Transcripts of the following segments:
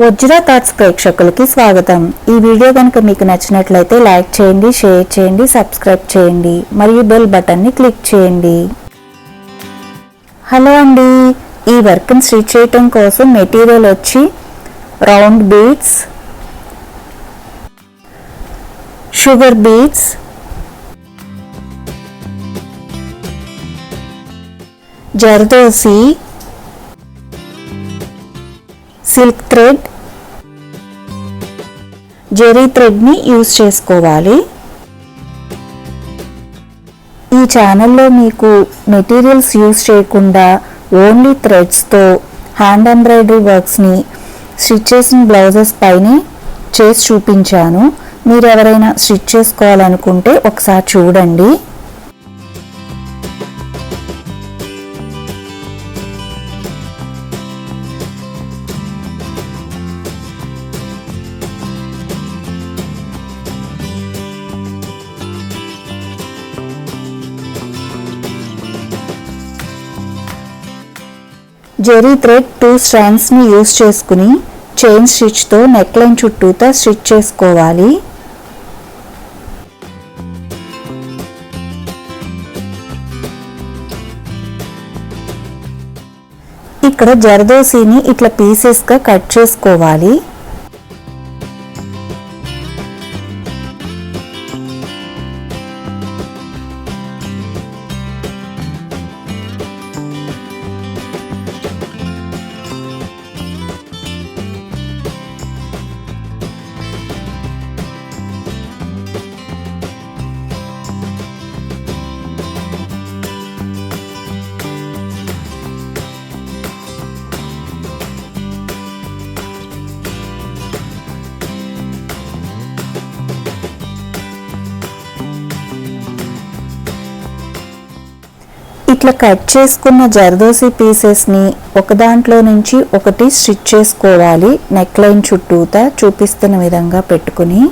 వజ్ర thoughts ప్రేక్షకులకి స్వాగతం. ఈ వీడియో కనుక మీకు నచ్చినట్లయితే లైక్ చేయండి, షేర్ చేయండి, సబ్స్క్రైబ్ చేయండి మరియు బెల్ బటన్ని క్లిక్ చేయండి. హలో అండి, ఈ వర్క్ని స్టిచ్ చేయటం కోసం మెటీరియల్ వచ్చి round beads, sugar beads, zardozi, silk thread, zari థ్రెడ్ని యూజ్ చేసుకోవాలి. ఈ ఛానల్లో మీకు మెటీరియల్స్ యూజ్ చేయకుండా ఓన్లీ థ్రెడ్స్తో హ్యాండ్ ఎంబ్రాయిడరీ వర్క్స్ని స్టిచ్ చేసిన బ్లౌజెస్ పైన చేసి చూపించాను. మీరు ఎవరైనా స్టిచ్ చేసుకోవాలనుకుంటే ఒకసారి చూడండి. జెరీ థ్రెడ్ 2 స్ట్రాండ్స్ని యూజ్ చేసుకుని చైన్ స్టిచ్తో నెక్లైన్ చుట్టూతా స్టిచ్ చేసుకోవాలి. ఇక్కడ జర్దోసీని ఇట్లా పీసెస్గా కట్ చేసుకోవాలి. ఇట్లా కట్ చేసుకున్న జర్దోసి పీసెస్ని ఒక దాంట్లో నుంచి ఒకటి స్టిచ్ చేసుకోవాలి. నెక్ లైన్ చుట్టూతా చూపిస్తున్న విధంగా పెట్టుకుని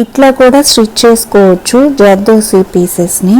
ఇట్లా కూడా స్టిచ్ చేసుకోవచ్చు జర్దోసి పీసెస్ని.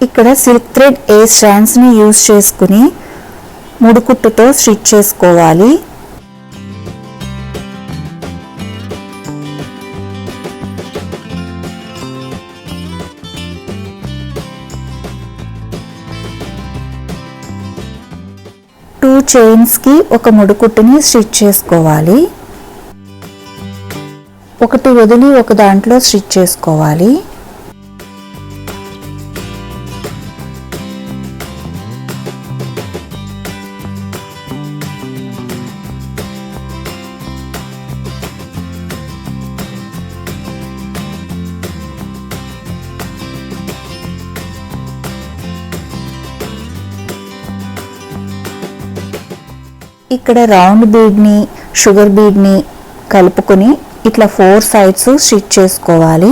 ఇక్కడ సిల్క్ థ్రెడ్ ఏ స్ట్రాండ్స్ని యూజ్ చేసుకుని ముడుకుట్టుతో స్టిచ్ చేసుకోవాలి. టూ చైన్స్కి ఒక ముడుకుట్టుని స్టిచ్ చేసుకోవాలి. ఒకటి వదిలి ఒక దాంట్లో స్టిచ్ చేసుకోవాలి. ఇక్కడ రౌండ్ బీడ్ని షుగర్ బీడ్ని కలుపుకొని ఇట్లా 4 సైడ్స్ స్టిచ్ చేసుకోవాలి.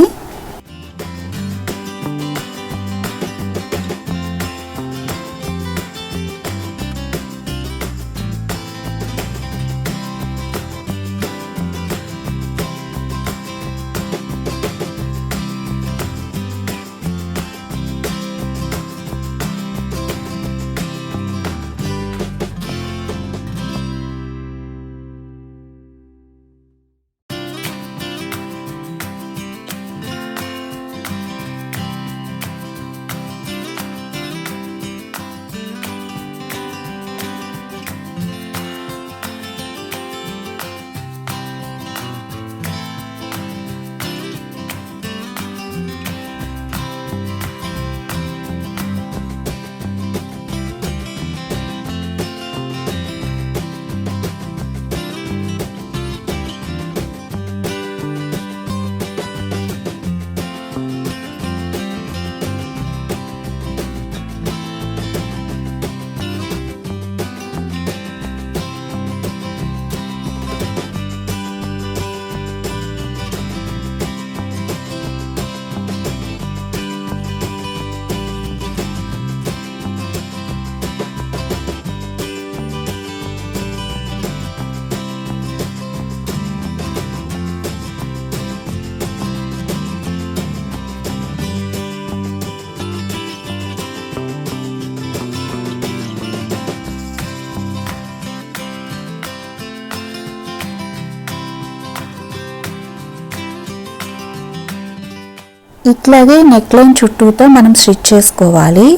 ఇట్లాగే నెక్ లైన్ చుట్టూతో మనం స్టిచ్ చేసుకోవాలి.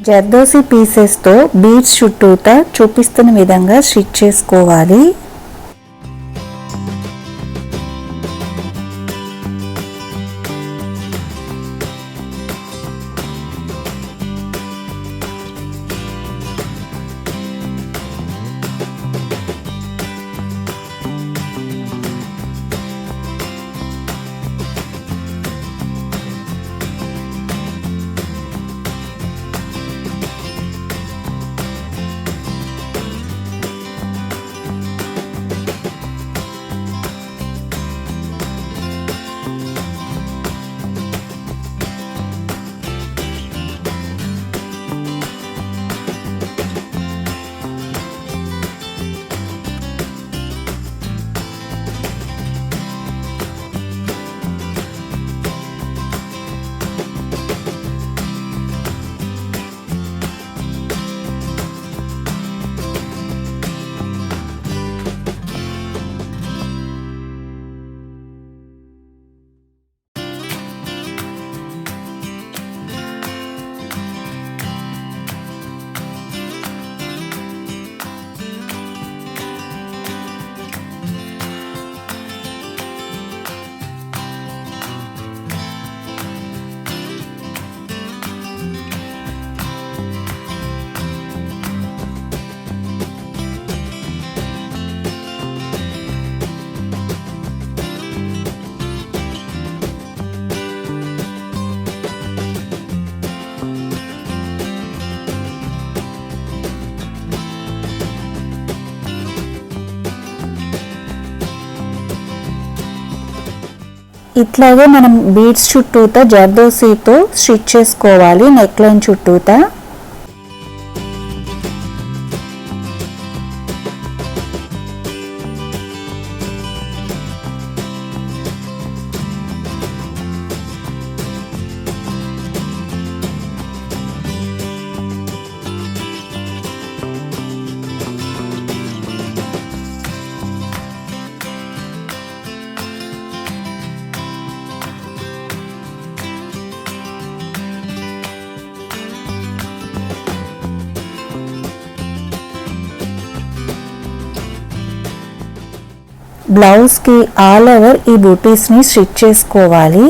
జర్దోసి పీసెస్తో బీడ్స్ చుట్టూతా చూపిస్తున్న విధంగా స్టిచ్ చేసుకోవాలి. ఇట్లాగే మనం బీడ్స్ చుట్టూతా జర్దోసీతో స్టిచ్ చేసుకోవాలి నెక్ లైన్ చుట్టూతా. బ్లౌజ్కి ఆల్ ఓవర్ ఈ బూటీస్ని స్టిచ్ చేసుకోవాలి.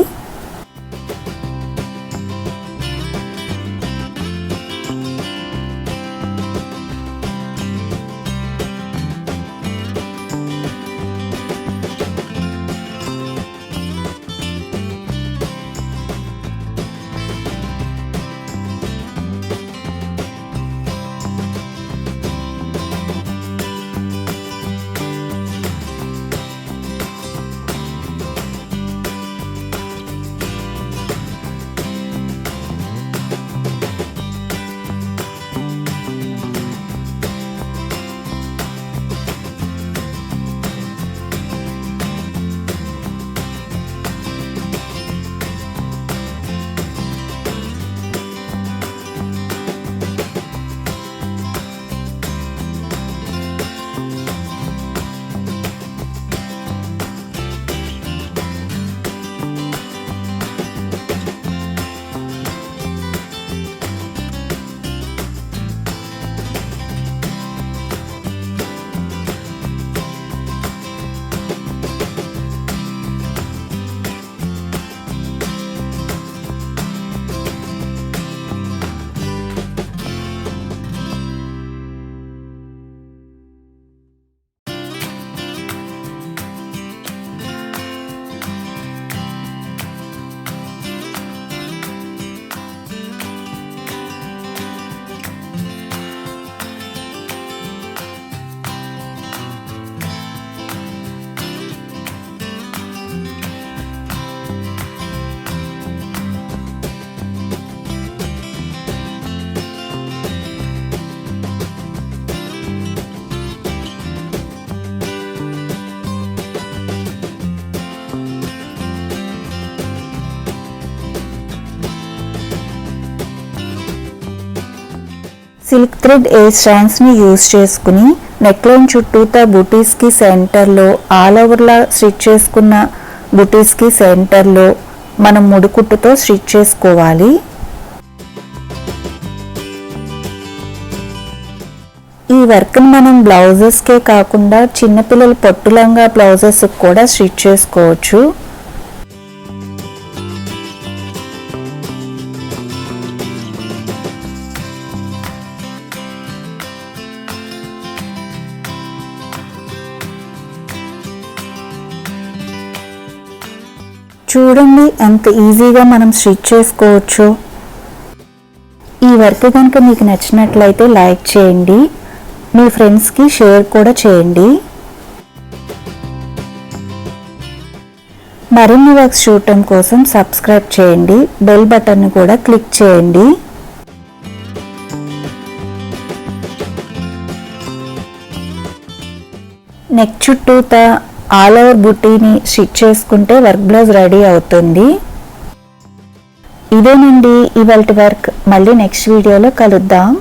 సిల్క్ థ్రెడ్ ఏ స్ట్రాండ్స్ని యూజ్ చేసుకుని నెక్లైన్ చుట్టూతా బుటీస్కి సెంటర్లో ఆల్ ఓవర్లా స్టిచ్ చేసుకున్న బుటీస్కి సెంటర్లో మనం ముడుకుట్టుతో స్టిచ్ చేసుకోవాలి. ఈ వర్క్ని మనం బ్లౌజెస్కే కాకుండా చిన్నపిల్లల పొట్టులంగా బ్లౌజెస్కి కూడా స్టిచ్ చేసుకోవచ్చు. చూడండి ఎంత ఈజీగా మనం స్టిచ్ చేసుకోవచ్చు. ఈ వర్క్ కనుక మీకు నచ్చినట్లయితే లైక్ చేయండి, మీ ఫ్రెండ్స్కి షేర్ కూడా చేయండి. మరిన్ని వర్క్స్ చూడటం కోసం సబ్స్క్రైబ్ చేయండి, బెల్ బటన్ కూడా క్లిక్ చేయండి. నెక్ చుట్టూతా ఆల్ ఓవర్ బుటీని స్టిచ్ చేసుకుంటే వర్క్ బ్లౌజ్ రెడీ అవుతుంది. ఇదేనండి ఇవాల్టి వర్క్. మళ్ళీ నెక్స్ట్ వీడియోలో కలుద్దాం.